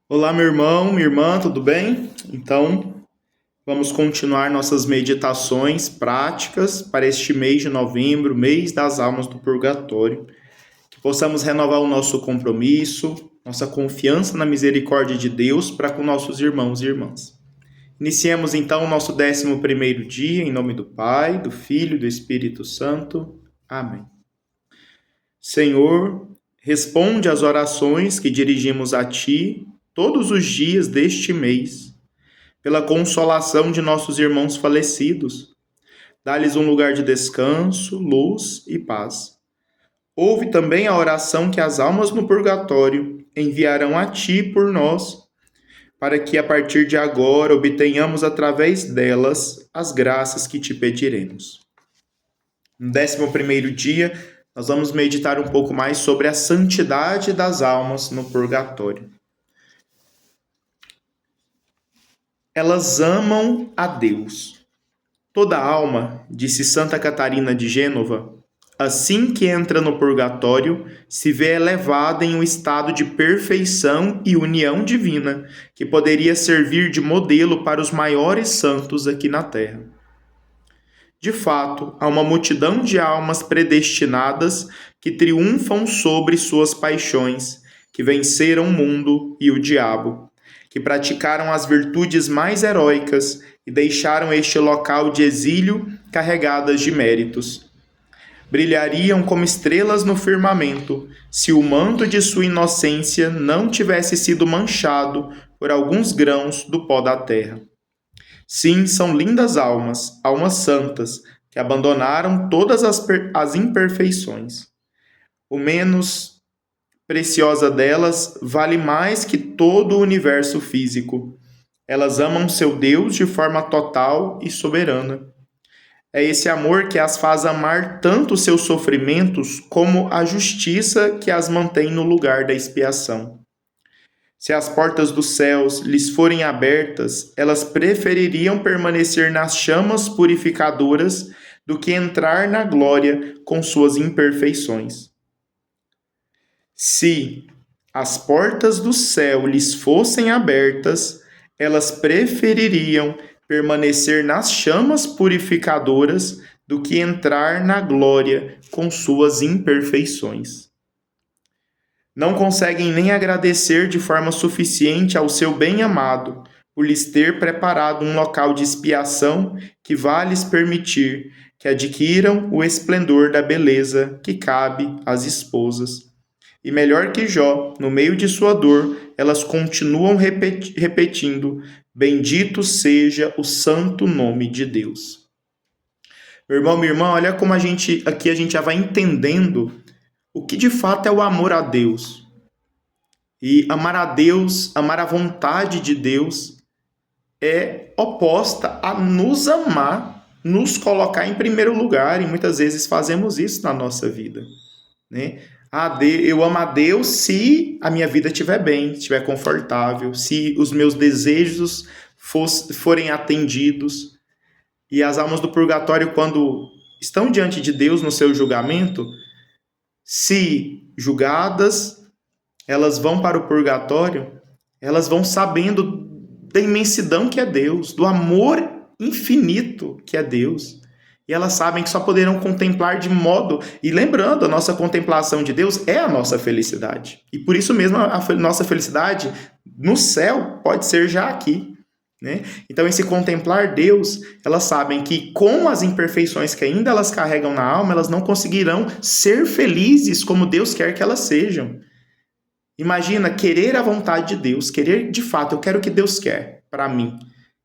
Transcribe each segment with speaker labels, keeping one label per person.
Speaker 1: Olá, meu irmão, minha irmã, tudo bem? Então, vamos continuar nossas meditações práticas para este mês de novembro, mês das almas do purgatório. Que possamos renovar o nosso compromisso, nossa confiança na misericórdia de Deus para com nossos irmãos e irmãs. Iniciemos então o nosso 11º dia, em nome do Pai, do Filho e do Espírito Santo. Amém. Senhor, responde às orações que dirigimos a Ti todos os dias deste mês, pela consolação de nossos irmãos falecidos. Dá-lhes um lugar de descanso, luz e paz. Ouve também a oração que as almas no purgatório enviarão a Ti por nós, para que a partir de agora obtenhamos através delas as graças que Te pediremos. No 11º dia, nós vamos meditar um pouco mais sobre a santidade das almas no purgatório. Elas amam a Deus. Toda alma, disse Santa Catarina de Gênova, assim que entra no purgatório, se vê elevada em um estado de perfeição e união divina, que poderia servir de modelo para os maiores santos aqui na Terra. De fato, há uma multidão de almas predestinadas que triunfam sobre suas paixões, que venceram o mundo e o diabo, que praticaram as virtudes mais heróicas e deixaram este local de exílio carregadas de méritos. Brilhariam como estrelas no firmamento, se o manto de sua inocência não tivesse sido manchado por alguns grãos do pó da terra. Sim, são lindas almas, almas santas, que abandonaram todas as imperfeições. O menos preciosa delas vale mais que todo o universo físico. Elas amam seu Deus de forma total e soberana. É esse amor que as faz amar tanto seus sofrimentos como a justiça que as mantém no lugar da expiação. Se as portas dos céus lhes forem abertas, elas prefeririam permanecer nas chamas purificadoras do que entrar na glória com suas imperfeições. Se as portas do céu lhes fossem abertas, elas prefeririam permanecer nas chamas purificadoras do que entrar na glória com suas imperfeições. Não conseguem nem agradecer de forma suficiente ao seu bem-amado por lhes ter preparado um local de expiação que vá lhes permitir que adquiram o esplendor da beleza que cabe às esposas. E melhor que Jó, no meio de sua dor, elas continuam repetindo: bendito seja o santo nome de Deus. Meu irmão, minha irmã, olha como a gente já vai entendendo o que de fato é o amor a Deus. E amar a Deus, amar a vontade de Deus, é oposta a nos amar, nos colocar em primeiro lugar, e muitas vezes fazemos isso na nossa vida, né? Eu amo a Deus se a minha vida estiver bem, estiver confortável, se os meus desejos forem atendidos. E as almas do purgatório, quando estão diante de Deus no seu julgamento, se julgadas, elas vão para o purgatório, elas vão sabendo da imensidão que é Deus, do amor infinito que é Deus. E elas sabem que só poderão contemplar de modo... E lembrando, a nossa contemplação de Deus é a nossa felicidade. E por isso mesmo a nossa felicidade no céu pode ser já aqui, né? Então, esse contemplar Deus, elas sabem que com as imperfeições que ainda elas carregam na alma, elas não conseguirão ser felizes como Deus quer que elas sejam. Imagina querer a vontade de Deus, querer de fato, eu quero o que Deus quer para mim.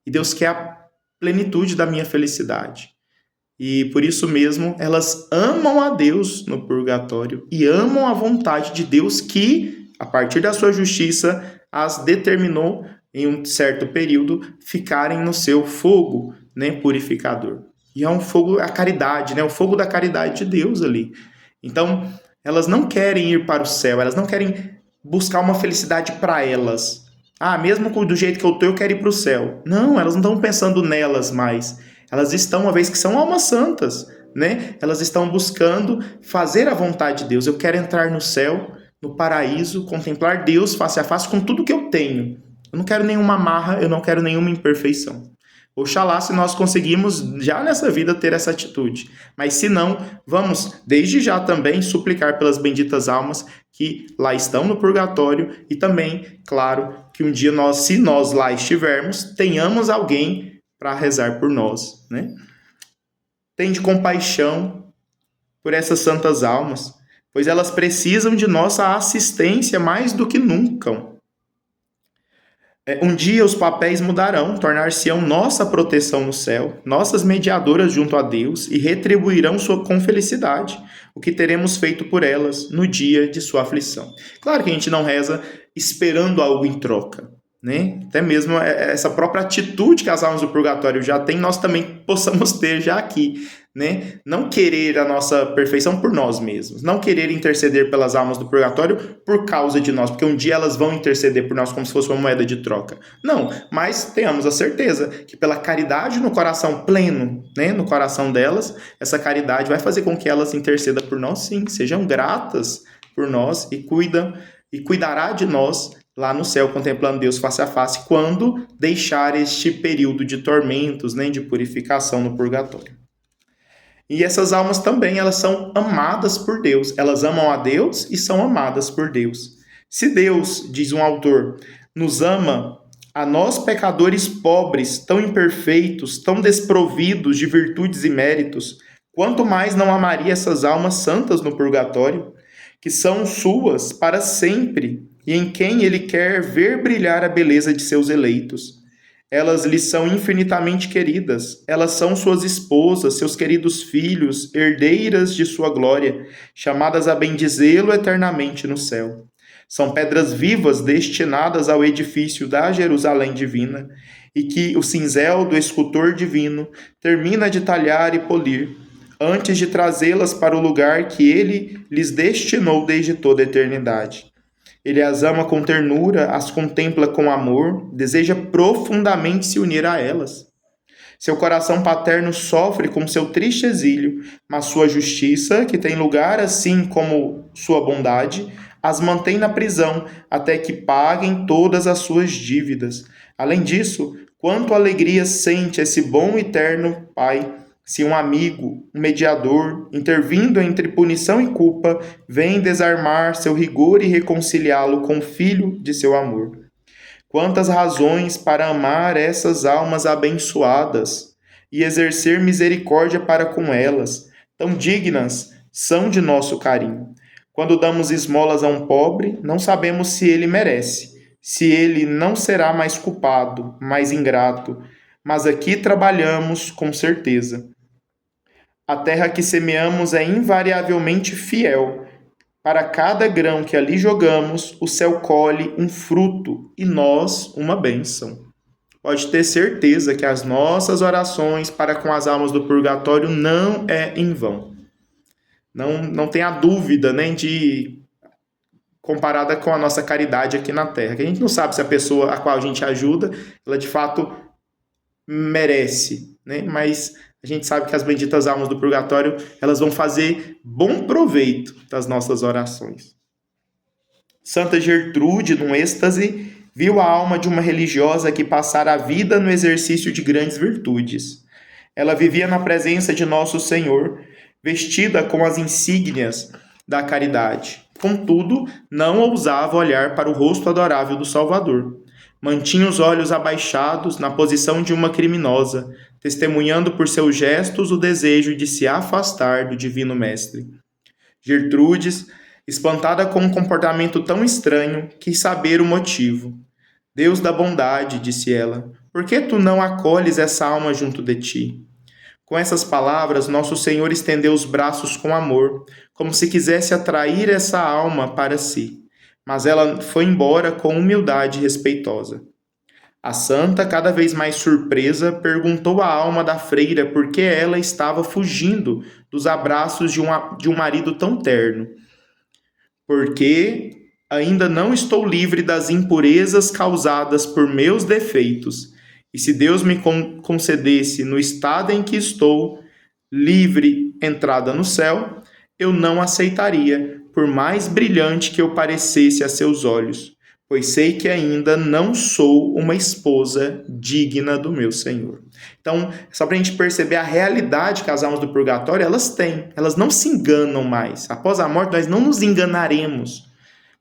Speaker 1: E Deus quer a plenitude da minha felicidade. E por isso mesmo elas amam a Deus no purgatório e amam a vontade de Deus que, a partir da sua justiça, as determinou em um certo período ficarem no seu fogo, né, purificador. E é um fogo, a caridade, né, o fogo da caridade de Deus ali. Então, elas não querem ir para o céu, elas não querem buscar uma felicidade para elas. Mesmo do jeito que eu tô, eu quero ir para o céu. Não, elas não estão pensando nelas mais. Elas estão, uma vez que são almas santas, né? Elas estão buscando fazer a vontade de Deus. Eu quero entrar no céu, no paraíso, contemplar Deus face a face com tudo que eu tenho. Eu não quero nenhuma amarra, eu não quero nenhuma imperfeição. Oxalá se nós conseguimos já nessa vida ter essa atitude. Mas se não, vamos desde já também suplicar pelas benditas almas que lá estão no purgatório e também, claro, que um dia nós, se nós lá estivermos, tenhamos alguém para rezar por nós, né? Tende compaixão por essas santas almas, pois elas precisam de nossa assistência mais do que nunca. Um dia os papéis mudarão, tornar-se-ão nossa proteção no céu, nossas mediadoras junto a Deus e retribuirão com felicidade o que teremos feito por elas no dia de sua aflição. Claro que a gente não reza esperando algo em troca, né? Até mesmo essa própria atitude que as almas do purgatório já têm, nós também possamos ter já aqui, né? Não querer a nossa perfeição por nós mesmos, não querer interceder pelas almas do purgatório por causa de nós, porque um dia elas vão interceder por nós como se fosse uma moeda de troca. Não, mas tenhamos a certeza que pela caridade no coração pleno, né, no coração delas, essa caridade vai fazer com que elas intercedam por nós, sim, sejam gratas por nós e cuidará de nós lá no céu, contemplando Deus face a face, quando deixar este período de tormentos, né, de purificação no purgatório. E essas almas também, elas são amadas por Deus. Elas amam a Deus e são amadas por Deus. Se Deus, diz um autor, nos ama, a nós pecadores pobres, tão imperfeitos, tão desprovidos de virtudes e méritos, quanto mais não amaria essas almas santas no purgatório, que são suas para sempre, e em quem ele quer ver brilhar a beleza de seus eleitos. Elas lhe são infinitamente queridas, elas são suas esposas, seus queridos filhos, herdeiras de sua glória, chamadas a bendizê-lo eternamente no céu. São pedras vivas destinadas ao edifício da Jerusalém divina, e que o cinzel do escultor divino termina de talhar e polir, antes de trazê-las para o lugar que ele lhes destinou desde toda a eternidade. Ele as ama com ternura, as contempla com amor, deseja profundamente se unir a elas. Seu coração paterno sofre com seu triste exílio, mas sua justiça, que tem lugar assim como sua bondade, as mantém na prisão até que paguem todas as suas dívidas. Além disso, quanto alegria sente esse bom e eterno Pai, se um amigo, um mediador, intervindo entre punição e culpa, vem desarmar seu rigor e reconciliá-lo com o filho de seu amor. Quantas razões para amar essas almas abençoadas e exercer misericórdia para com elas, tão dignas são de nosso carinho. Quando damos esmolas a um pobre, não sabemos se ele merece, se ele não será mais culpado, mais ingrato, mas aqui trabalhamos com certeza. A terra que semeamos é invariavelmente fiel. Para cada grão que ali jogamos, o céu colhe um fruto e nós uma bênção. Pode ter certeza que as nossas orações para com as almas do purgatório não é em vão. Não tenha dúvida nem de comparada com a nossa caridade aqui na terra. Que a gente não sabe se a pessoa a qual a gente ajuda, ela de fato merece, né? Mas a gente sabe que as benditas almas do purgatório, elas vão fazer bom proveito das nossas orações. Santa Gertrude, num êxtase, viu a alma de uma religiosa que passara a vida no exercício de grandes virtudes. Ela vivia na presença de Nosso Senhor, vestida com as insígnias da caridade. Contudo, não ousava olhar para o rosto adorável do Salvador. Mantinha os olhos abaixados na posição de uma criminosa, testemunhando por seus gestos o desejo de se afastar do Divino Mestre. Gertrudes, espantada com um comportamento tão estranho, quis saber o motivo. Deus da bondade, disse ela, por que tu não acolhes essa alma junto de ti? Com essas palavras, Nosso Senhor estendeu os braços com amor, como se quisesse atrair essa alma para si. Mas ela foi embora com humildade respeitosa. A santa, cada vez mais surpresa, perguntou à alma da freira por que ela estava fugindo dos abraços de um marido tão terno. Porque ainda não estou livre das impurezas causadas por meus defeitos, e se Deus me concedesse, no estado em que estou, livre entrada no céu, eu não aceitaria por mais brilhante que eu parecesse a seus olhos, pois sei que ainda não sou uma esposa digna do meu Senhor. Então, só para a gente perceber a realidade que as almas do purgatório, elas têm. Elas não se enganam mais. Após a morte, nós não nos enganaremos.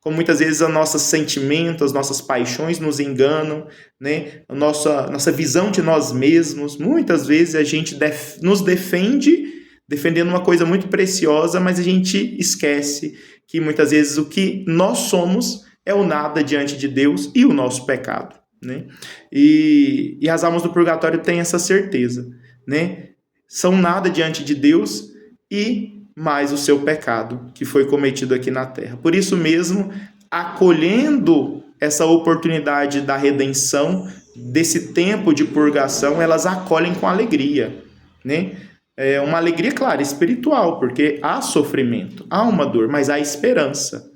Speaker 1: Como muitas vezes os nossos sentimentos, as nossas paixões nos enganam, né? A nossa visão de nós mesmos. Muitas vezes a gente nos defendendo uma coisa muito preciosa, mas a gente esquece que muitas vezes o que nós somos é o nada diante de Deus e o nosso pecado, né? E as almas do purgatório têm essa certeza, né? São nada diante de Deus e mais o seu pecado que foi cometido aqui na terra. Por isso mesmo, acolhendo essa oportunidade da redenção, desse tempo de purgação, elas acolhem com alegria, né? É uma alegria, claro, espiritual, porque há sofrimento, há uma dor, mas há esperança.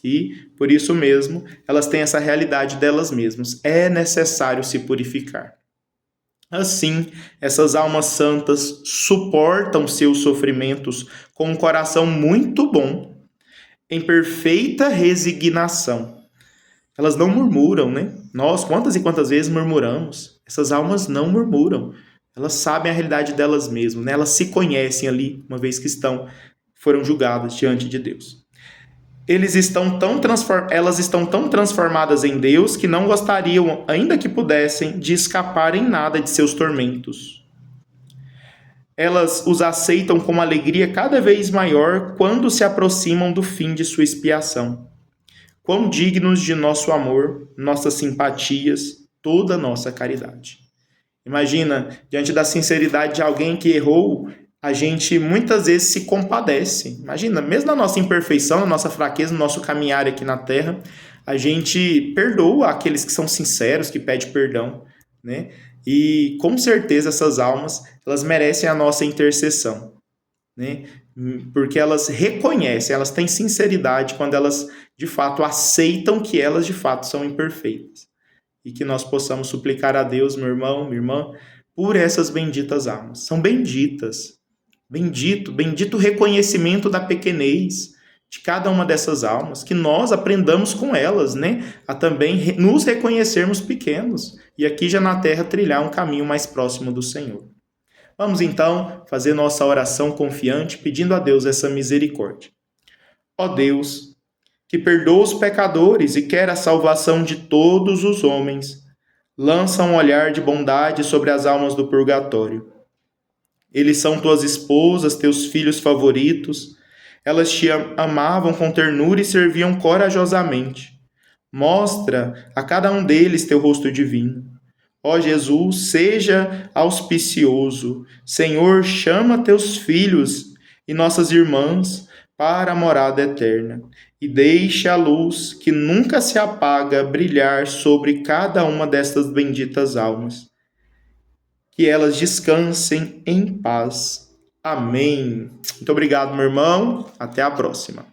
Speaker 1: E, por isso mesmo, elas têm essa realidade delas mesmas. É necessário se purificar. Assim, essas almas santas suportam seus sofrimentos com um coração muito bom, em perfeita resignação. Elas não murmuram, né? Nós, quantas e quantas vezes murmuramos? Essas almas não murmuram. Elas sabem a realidade delas mesmas, né? Elas se conhecem ali, uma vez que foram julgadas diante de Deus. Elas estão tão transformadas em Deus que não gostariam, ainda que pudessem, de escapar em nada de seus tormentos. Elas os aceitam com uma alegria cada vez maior quando se aproximam do fim de sua expiação. Quão dignos de nosso amor, nossas simpatias, toda nossa caridade. Imagina, diante da sinceridade de alguém que errou, a gente muitas vezes se compadece. Imagina, mesmo na nossa imperfeição, na nossa fraqueza, no nosso caminhar aqui na terra, a gente perdoa aqueles que são sinceros, que pedem perdão, né? E com certeza essas almas, elas merecem a nossa intercessão, né? Porque elas reconhecem, elas têm sinceridade quando elas de fato aceitam que elas de fato são imperfeitas. E que nós possamos suplicar a Deus, meu irmão, minha irmã, por essas benditas almas. São benditas. Bendito o reconhecimento da pequenez de cada uma dessas almas, que nós aprendamos com elas, né, a também nos reconhecermos pequenos e aqui já na terra trilhar um caminho mais próximo do Senhor. Vamos então fazer nossa oração confiante, pedindo a Deus essa misericórdia. Ó Deus, que perdoa os pecadores e quer a salvação de todos os homens, lança um olhar de bondade sobre as almas do purgatório. Eles são tuas esposas, teus filhos favoritos. Elas te amavam com ternura e serviam corajosamente. Mostra a cada um deles teu rosto divino. Ó Jesus, seja auspicioso. Senhor, chama teus filhos e nossas irmãs para a morada eterna. E deixe a luz que nunca se apaga brilhar sobre cada uma destas benditas almas. Que elas descansem em paz. Amém. Muito obrigado, meu irmão. Até a próxima.